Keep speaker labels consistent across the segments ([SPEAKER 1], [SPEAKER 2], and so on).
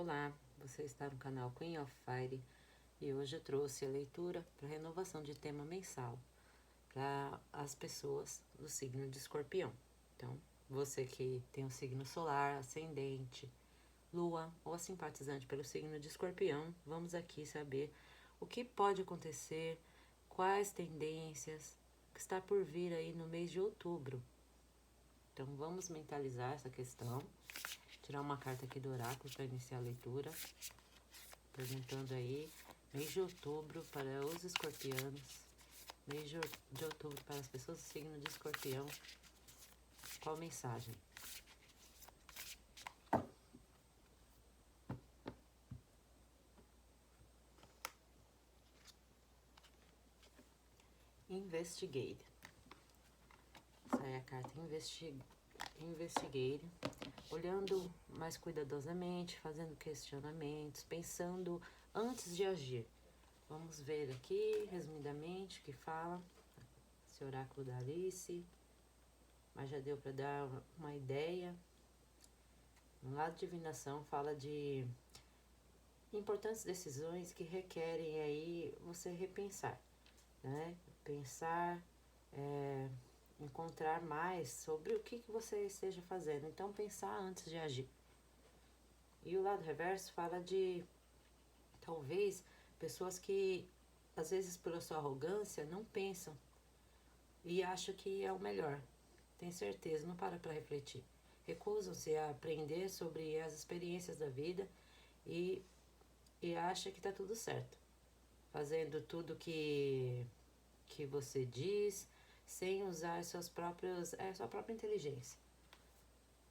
[SPEAKER 1] Olá, você está no canal Queen of Fire e hoje eu trouxe a leitura para renovação de tema mensal para as pessoas do signo de Escorpião. Então, você que tem o signo solar, ascendente, lua ou a simpatizante pelo signo de Escorpião, vamos aqui saber o que pode acontecer, quais tendências que está por vir aí no mês de outubro. Então, vamos mentalizar essa questão. Tirar uma carta aqui do oráculo para iniciar a leitura. Perguntando aí, mês de outubro para os escorpianos. Mês de outubro para as pessoas do signo de Escorpião. Qual mensagem? Investigate. Sai a carta Investigate. Olhando mais cuidadosamente, fazendo questionamentos, pensando antes de agir. Vamos ver aqui, resumidamente, o que fala esse oráculo da Alice. Mas já deu para dar uma ideia. No lado de divinação fala de importantes decisões que requerem aí você repensar, né? Pensar, encontrar mais sobre o que você esteja fazendo. Então, pensar antes de agir. E o lado reverso fala de, talvez, pessoas que, às vezes, por sua arrogância, não pensam e acham que é o melhor. Tem certeza, não para refletir. Recusam-se a aprender sobre as experiências da vida e acha que está tudo certo. Fazendo tudo que você diz, sem usar sua própria inteligência.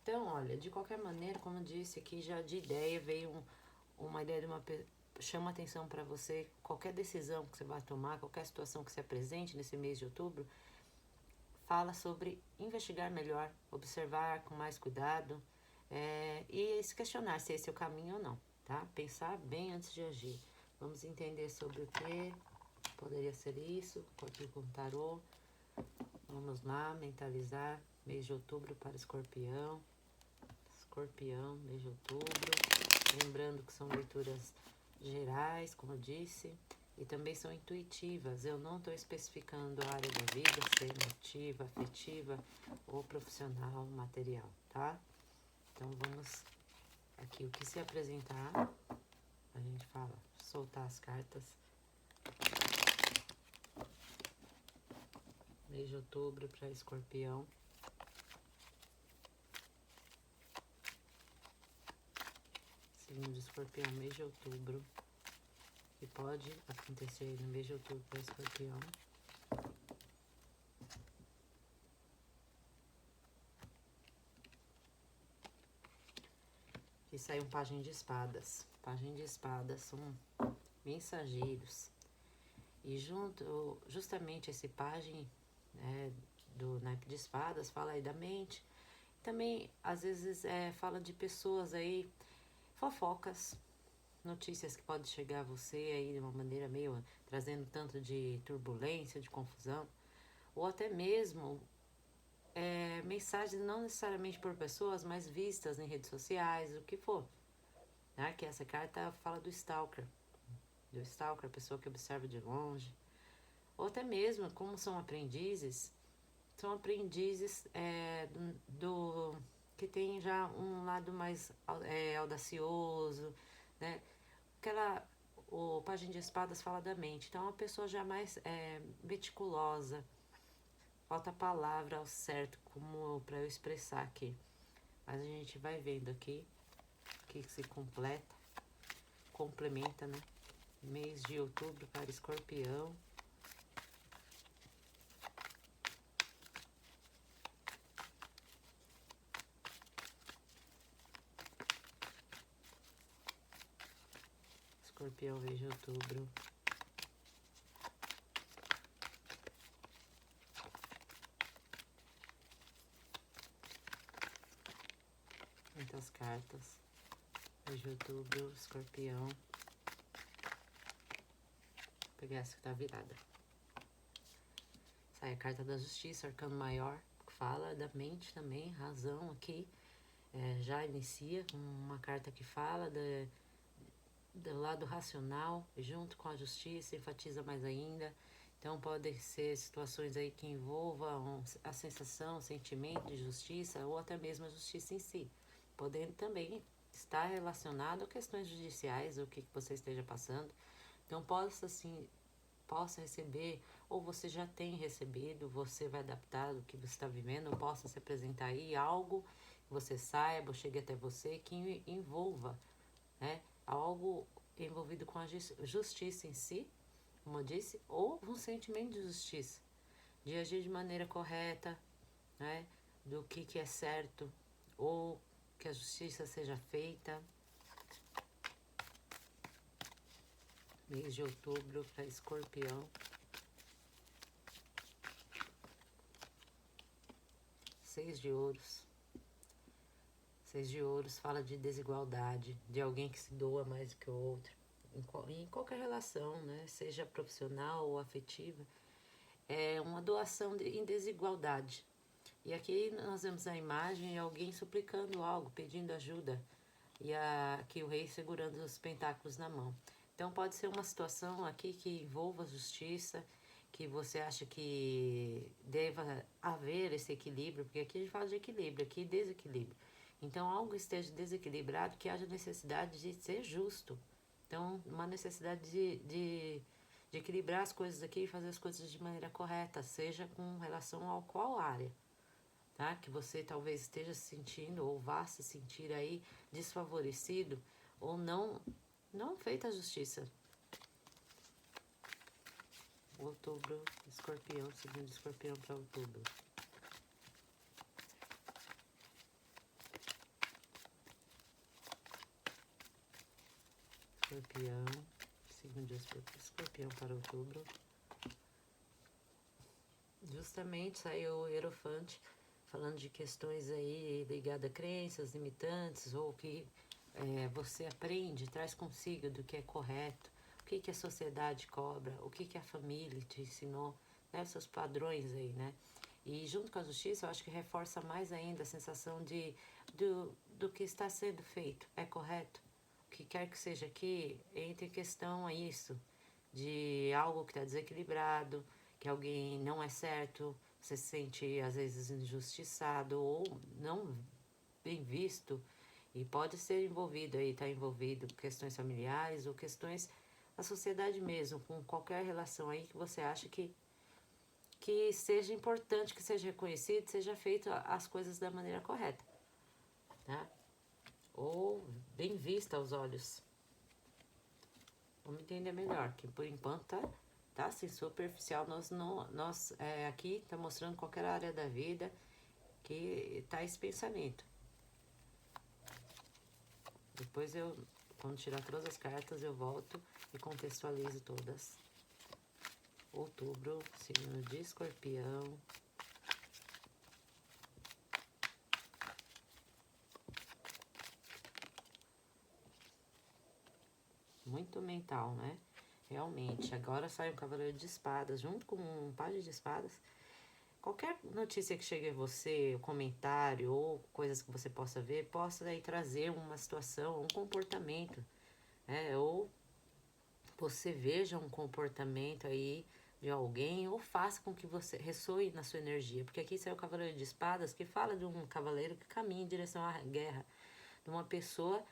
[SPEAKER 1] Então, olha, de qualquer maneira, como eu disse aqui, já de ideia veio uma ideia de chama atenção para você, qualquer decisão que você vai tomar, qualquer situação que se apresente nesse mês de outubro, fala sobre investigar melhor, observar com mais cuidado e se questionar se esse é o caminho ou não, tá? Pensar bem antes de agir. Vamos entender sobre o que poderia ser isso, aqui com o tarô. Vamos lá, mentalizar, mês de outubro para Escorpião. Escorpião, mês de outubro. Lembrando que são leituras gerais, como eu disse, e também são intuitivas. Eu não estou especificando a área da vida, se é emotiva, afetiva ou profissional, material, tá? Então vamos aqui, o que se apresentar, a gente fala, soltar as cartas. Mês de outubro para Escorpião. Signo de Escorpião, mês de outubro. Que pode acontecer no mês de outubro para Escorpião. E saiu página de espadas. Página de espadas são mensageiros. E justamente esse página do naipe de espadas fala aí da mente. Também, às vezes, fala de pessoas aí, fofocas, notícias que podem chegar a você aí de uma maneira meio trazendo tanto de turbulência, de confusão, ou até mesmo mensagens não necessariamente por pessoas, mas vistas em redes sociais, o que for. Né? Que essa carta fala do stalker, a pessoa que observa de longe, ou até mesmo como são aprendizes que tem já um lado mais audacioso, né? O Página de Espadas fala da mente, então é uma pessoa já mais meticulosa, falta a palavra ao certo como para eu expressar aqui, mas a gente vai vendo aqui que se complementa, né? Mês de outubro para Escorpião. Escorpião, mês de outubro. Muitas cartas. Mês de outubro, Escorpião. Vou pegar essa que tá virada. Sai a carta da justiça, arcano maior, que fala da mente também, razão aqui. já inicia uma carta que fala do lado racional, junto com a justiça, enfatiza mais ainda. Então, podem ser situações aí que envolvam a sensação, o sentimento de justiça ou até mesmo a justiça em si, podendo também estar relacionado a questões judiciais, o que você esteja passando. Então, possa receber, ou você já tem recebido, você vai adaptar o que você está vivendo, ou possa se apresentar aí algo que você saiba, ou chegue até você, que envolva, né, algo envolvido com a justiça em si, como eu disse, ou um sentimento de justiça, de agir de maneira correta, né, do que é certo, ou que a justiça seja feita. Mês de outubro para Escorpião. 6 de ouros. 6 de ouros fala de desigualdade, de alguém que se doa mais do que o outro. Em qualquer relação, né? Seja profissional ou afetiva, é uma doação em desigualdade. E aqui nós vemos a imagem de alguém suplicando algo, pedindo ajuda. E aqui o rei segurando os pentáculos na mão. Então pode ser uma situação aqui que envolva justiça, que você acha que deva haver esse equilíbrio, porque aqui a gente fala de equilíbrio, aqui desequilíbrio. Então algo esteja desequilibrado, que haja necessidade de ser justo. Então uma necessidade de equilibrar as coisas aqui e fazer as coisas de maneira correta, seja com relação ao qual área. Tá? Que você talvez esteja se sentindo ou vá se sentir aí desfavorecido ou não feita a justiça. Outubro, Escorpião, seguindo Escorpião para outubro. Escorpião, segundo Escorpião para outubro. Justamente saiu o Hierofante falando de questões aí ligadas a crenças limitantes ou que você aprende, traz consigo do que é correto, o que a sociedade cobra, o que a família te ensinou, né, seus padrões aí, né? E junto com a justiça, eu acho que reforça mais ainda a sensação do que está sendo feito, é correto? O que quer que seja aqui, entra em questão a isso, de algo que está desequilibrado, que alguém não é certo, você se sente às vezes injustiçado ou não bem visto, e pode ser envolvido aí, tá envolvido questões familiares ou questões da sociedade mesmo, com qualquer relação aí que você acha que seja importante, que seja reconhecido, seja feito as coisas da maneira correta, tá? Ou bem vista aos olhos. Vamos entender melhor, que por enquanto tá assim, superficial. Nós aqui tá mostrando qualquer área da vida que tá esse pensamento. Depois quando tirar todas as cartas, eu volto e contextualizo todas. Outubro, signo de Escorpião. Muito mental, né? Realmente. Agora sai um Cavaleiro de Espadas junto com um Pajem de Espadas. Qualquer notícia que chegue a você, comentário ou coisas que você possa ver, possa aí trazer uma situação, um comportamento, né? Ou você veja um comportamento aí de alguém ou faça com que você ressoe na sua energia. Porque aqui sai o Cavaleiro de Espadas, que fala de um cavaleiro que caminha em direção à guerra, de uma pessoa,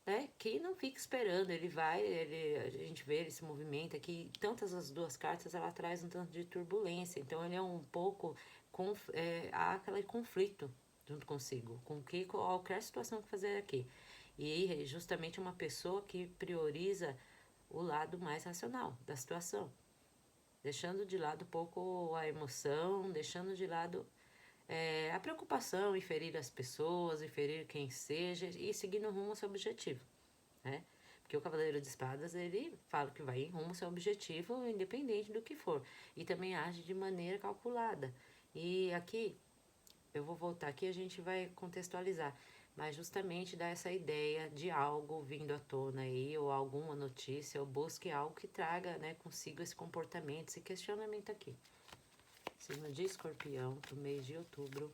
[SPEAKER 1] né, que não fica esperando, a gente vê ele se movimenta aqui, tantas as duas cartas, ela traz um tanto de turbulência, então ele é um pouco, há aquele conflito junto consigo, com que qualquer situação que fazer aqui, e justamente uma pessoa que prioriza o lado mais racional da situação, deixando de lado um pouco a emoção, deixando de lado a preocupação em ferir as pessoas, em ferir quem seja e seguindo rumo ao seu objetivo, né? Porque o Cavaleiro de Espadas, ele fala que vai em rumo ao seu objetivo, independente do que for. E também age de maneira calculada. E aqui, eu vou voltar aqui, a gente vai contextualizar. Mas justamente dá essa ideia de algo vindo à tona aí, ou alguma notícia, ou busque algo que traga, né, consigo esse comportamento, esse questionamento aqui. Signo de Escorpião, pro mês de outubro.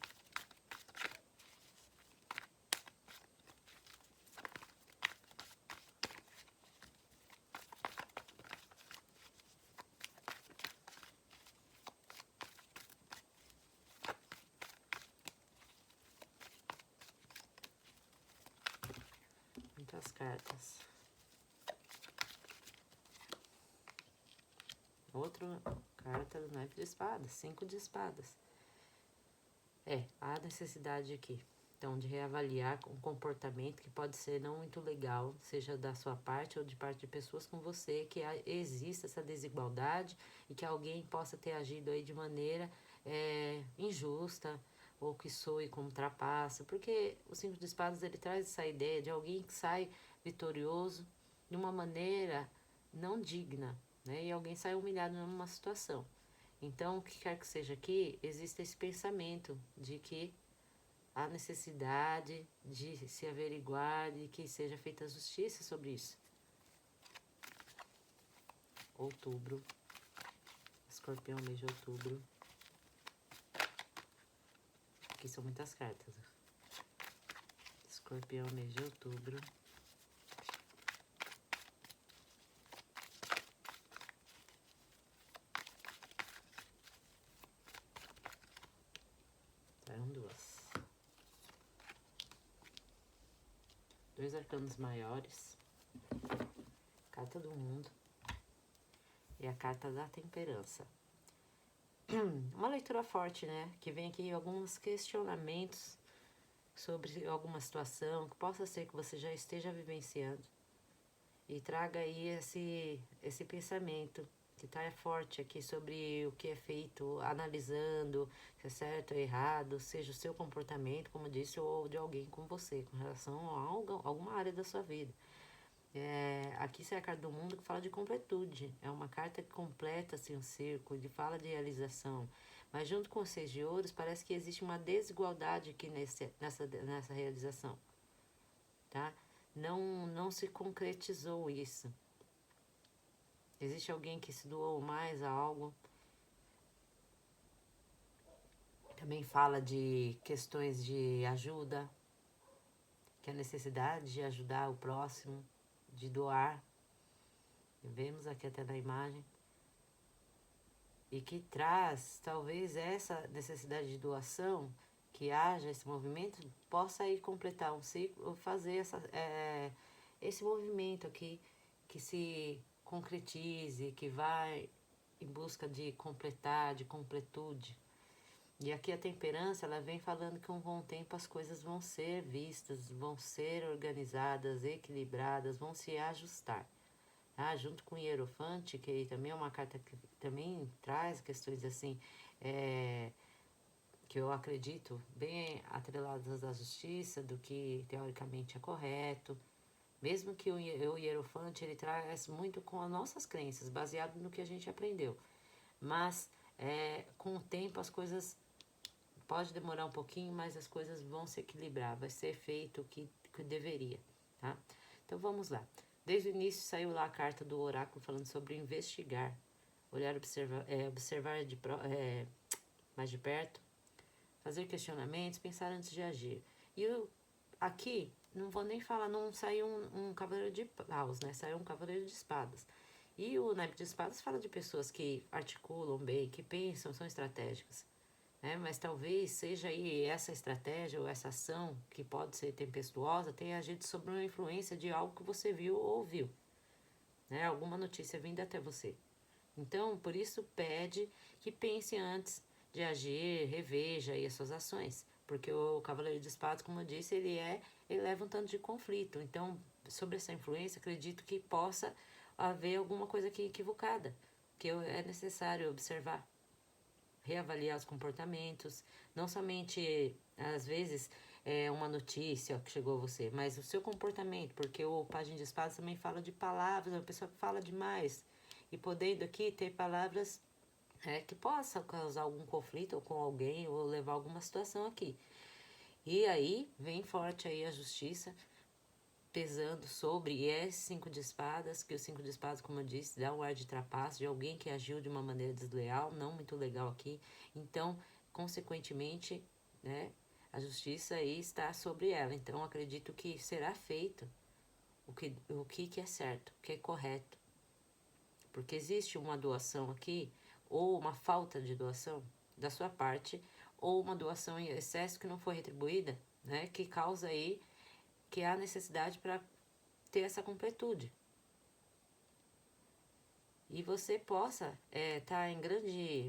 [SPEAKER 1] as cartas. Outra carta do naipe de espadas, 5 de espadas. Há necessidade aqui, então, de reavaliar um comportamento que pode ser não muito legal, seja da sua parte ou de parte de pessoas com você, que exista essa desigualdade e que alguém possa ter agido aí de maneira injusta ou que soe como trapaça, porque o 5 de espadas ele traz essa ideia de alguém que sai vitorioso de uma maneira não digna, né? E alguém sai humilhado numa situação. Então, o que quer que seja aqui, existe esse pensamento de que há necessidade de se averiguar, de que seja feita justiça sobre isso. Outubro. Escorpião, mês de outubro. Aqui são muitas cartas. Escorpião, mês de outubro. Saíram 2. 2 arcanos maiores. Carta do mundo. E a carta da temperança. Uma leitura forte, né? Que vem aqui alguns questionamentos sobre alguma situação que possa ser que você já esteja vivenciando. E traga aí esse pensamento que está forte aqui sobre o que é feito, analisando se é certo ou errado, seja o seu comportamento, como disse, ou de alguém com você, com relação a alguma área da sua vida. Aqui é a carta do mundo que fala de completude. É uma carta que completa assim, um círculo, que fala de realização. Mas junto com os 6 de ouros, parece que existe uma desigualdade aqui nessa realização. Tá? Não se concretizou isso. Existe alguém que se doou mais a algo. Também fala de questões de ajuda, que é a necessidade de ajudar o próximo, de doar. Vemos aqui até na imagem. E que traz, talvez, essa necessidade de doação, que haja esse movimento, possa aí completar um ciclo, fazer esse movimento aqui, que se concretize, que vai em busca de completar, de completude. E aqui a temperança, ela vem falando que com o tempo as coisas vão ser vistas, vão ser organizadas, equilibradas, vão se ajustar. Junto com o Hierofante, que também é uma carta que também traz questões assim, que eu acredito bem atreladas à justiça, do que teoricamente é correto. Mesmo que o Hierofante ele traz muito com as nossas crenças, baseado no que a gente aprendeu. Mas com o tempo as coisas pode demorar um pouquinho, mas as coisas vão se equilibrar, vai ser feito o que deveria, tá? Então vamos lá. Desde o início saiu lá a carta do oráculo falando sobre investigar, olhar, observar mais de perto, fazer questionamentos, pensar antes de agir. E aqui, não vou nem falar, não saiu um cavaleiro de paus, né? Saiu um cavaleiro de espadas. E o naipe de espadas fala de pessoas que articulam bem, que pensam, são estratégicas. Mas talvez seja aí essa estratégia ou essa ação que pode ser tempestuosa tenha agido sob uma influência de algo que você viu ou ouviu, alguma notícia vinda até você. Então, por isso pede que pense antes de agir, reveja aí as suas ações, porque o cavaleiro de espadas, como eu disse, ele leva um tanto de conflito. Então, sobre essa influência, acredito que possa haver alguma coisa aqui equivocada, que é necessário observar. Reavaliar os comportamentos, não somente, às vezes, uma notícia que chegou a você, mas o seu comportamento, porque o Página de Espadas também fala de palavras, a pessoa fala demais, e podendo aqui ter palavras que possa causar algum conflito ou com alguém, ou levar alguma situação aqui. E aí, vem forte aí a justiça, pesando sobre esse 5 de espadas, que o 5 de espadas, como eu disse, dá um ar de trapaço, de alguém que agiu de uma maneira desleal, não muito legal aqui. Então, consequentemente, a justiça aí está sobre ela. Então, acredito que será feito o que é certo, o que é correto. Porque existe uma doação aqui, ou uma falta de doação da sua parte, ou uma doação em excesso que não foi retribuída, que causa aí que há necessidade para ter essa completude. E você possa estar em grande...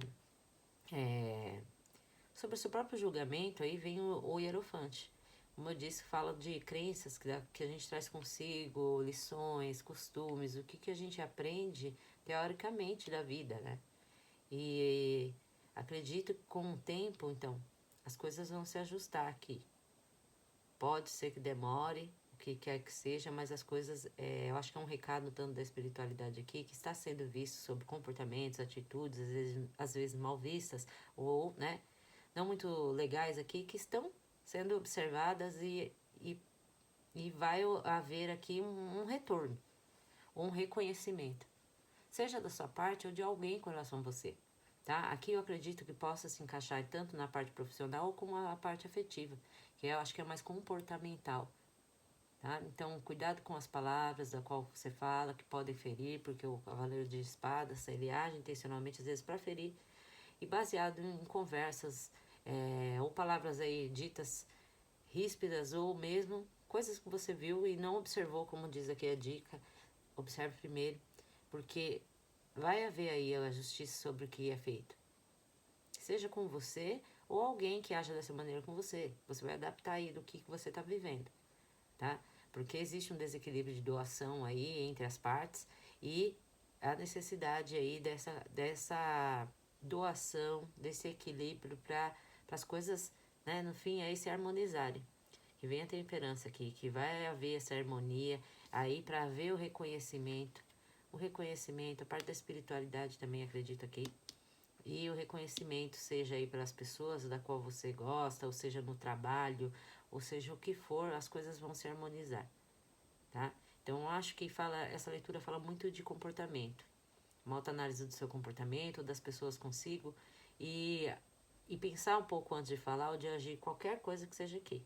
[SPEAKER 1] sobre o seu próprio julgamento, aí vem o Hierofante. Como eu disse, fala de crenças que a gente traz consigo, lições, costumes, o que a gente aprende teoricamente da vida, né? E acredito que com o tempo, então, as coisas vão se ajustar aqui. Pode ser que demore, o que quer que seja, mas as coisas, eu acho que é um recado tanto da espiritualidade aqui, que está sendo visto sobre comportamentos, atitudes, às vezes mal vistas, ou, né, não muito legais aqui, que estão sendo observadas e vai haver aqui um retorno, um reconhecimento, seja da sua parte ou de alguém com relação a você, tá? Aqui eu acredito que possa se encaixar tanto na parte profissional como a parte afetiva, que eu acho que é mais comportamental, tá? Então, cuidado com as palavras da qual você fala, que podem ferir, porque o cavaleiro de espadas, ele age intencionalmente às vezes para ferir, e baseado em conversas ou palavras aí ditas ríspidas, ou mesmo coisas que você viu e não observou, como diz aqui a dica. Observe primeiro, porque vai haver aí a justiça sobre o que é feito, seja com você ou alguém que haja dessa maneira com você. Você vai adaptar aí do que você está vivendo, tá? Porque existe um desequilíbrio de doação aí entre as partes e a necessidade aí dessa doação, desse equilíbrio para as coisas, né, no fim aí se harmonizarem. Que venha a temperança aqui, que vai haver essa harmonia aí para haver o reconhecimento, a parte da espiritualidade também acredito aqui, e o reconhecimento seja aí pelas pessoas da qual você gosta, ou seja no trabalho, ou seja o que for, as coisas vão se harmonizar, tá? Então eu acho que essa leitura fala muito de comportamento, uma autoanálise do seu comportamento, das pessoas consigo, e, e pensar um pouco antes de falar ou de agir qualquer coisa que seja aqui,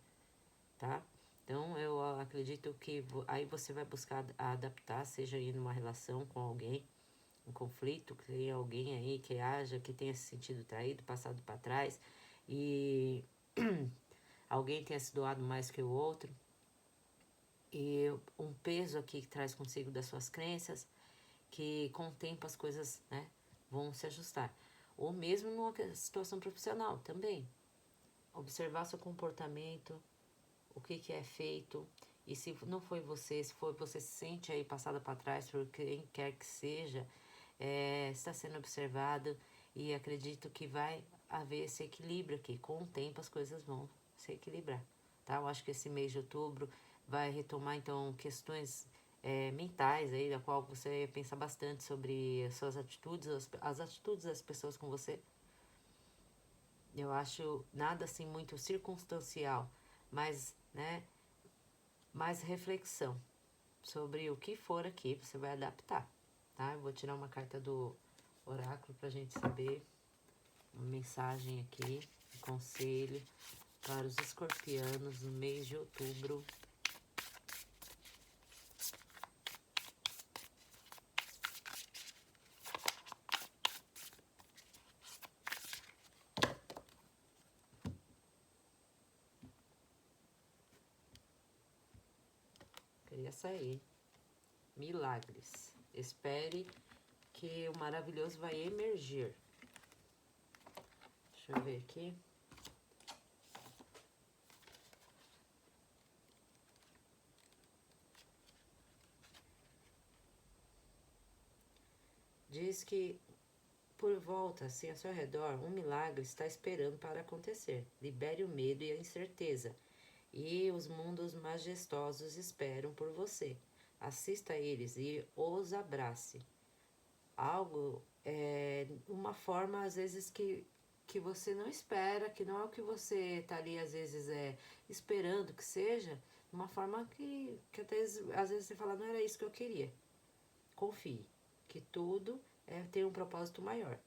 [SPEAKER 1] tá? Então eu acredito que aí você vai buscar adaptar, seja aí numa relação com alguém, um conflito, que tem alguém aí que haja, que tenha se sentido traído, passado para trás, e alguém tenha se doado mais que o outro, e um peso aqui que traz consigo das suas crenças, que com o tempo as coisas, né, vão se ajustar. Ou mesmo numa situação profissional também. Observar seu comportamento, o que é feito, e se não foi você, se foi você se sente aí passada para trás por quem quer que seja, está sendo observado, e acredito que vai haver esse equilíbrio aqui. Com o tempo as coisas vão se equilibrar, tá? Eu acho que esse mês de outubro vai retomar então questões mentais aí, da qual você pensa bastante sobre as suas atitudes, as atitudes das pessoas com você. Eu acho nada assim muito circunstancial, mas, né, mais reflexão sobre o que for aqui, você vai adaptar, tá? Eu vou tirar uma carta do oráculo pra gente saber uma mensagem aqui, um conselho para os escorpianos no mês de outubro. Queria sair. Milagres. Espere que o maravilhoso vai emergir. Deixa eu ver aqui. Diz que por volta, assim, ao seu redor, um milagre está esperando para acontecer. Libere o medo e a incerteza, e os mundos majestosos esperam por você. Assista a eles e os abrace. Algo, uma forma, às vezes, que você não espera, que não é o que você está ali, às vezes, esperando que seja, uma forma que até, às vezes você fala, não era isso que eu queria. Confie, que tudo tem um propósito maior.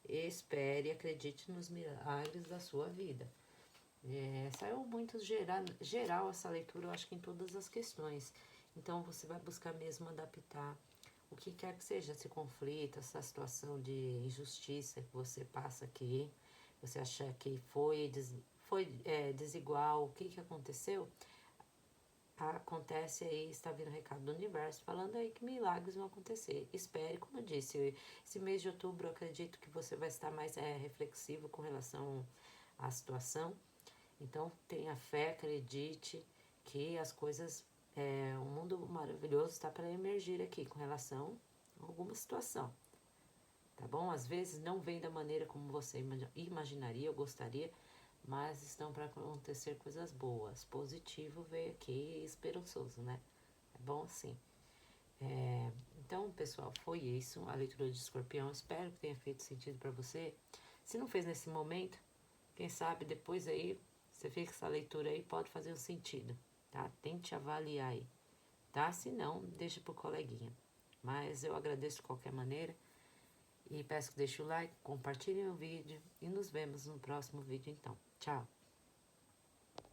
[SPEAKER 1] Espere e acredite nos milagres da sua vida. Saiu muito geral essa leitura, eu acho que em todas as questões. Então você vai buscar mesmo adaptar o que quer que seja esse conflito, essa situação de injustiça que você passa aqui. Você acha que foi desigual, o que aconteceu? acontece aí, está vindo recado do universo falando aí que milagres vão acontecer. Espere, como eu disse, esse mês de outubro eu acredito que você vai estar mais reflexivo com relação à situação. Então tenha fé, acredite que as coisas, um mundo maravilhoso está para emergir aqui com relação a alguma situação. Tá bom? Às vezes não vem da maneira como você imaginaria ou gostaria, mas estão para acontecer coisas boas. Positivo veio aqui, esperançoso, né? É bom assim. Então, pessoal, foi isso, a leitura de Escorpião. Espero que tenha feito sentido para você. Se não fez nesse momento, quem sabe depois aí, você fez essa leitura aí, pode fazer um sentido, tá? Tente avaliar aí, tá? Se não, deixa pro coleguinha. Mas eu agradeço de qualquer maneira. E peço que deixe o like, compartilhem o vídeo e nos vemos no próximo vídeo então. Tchau!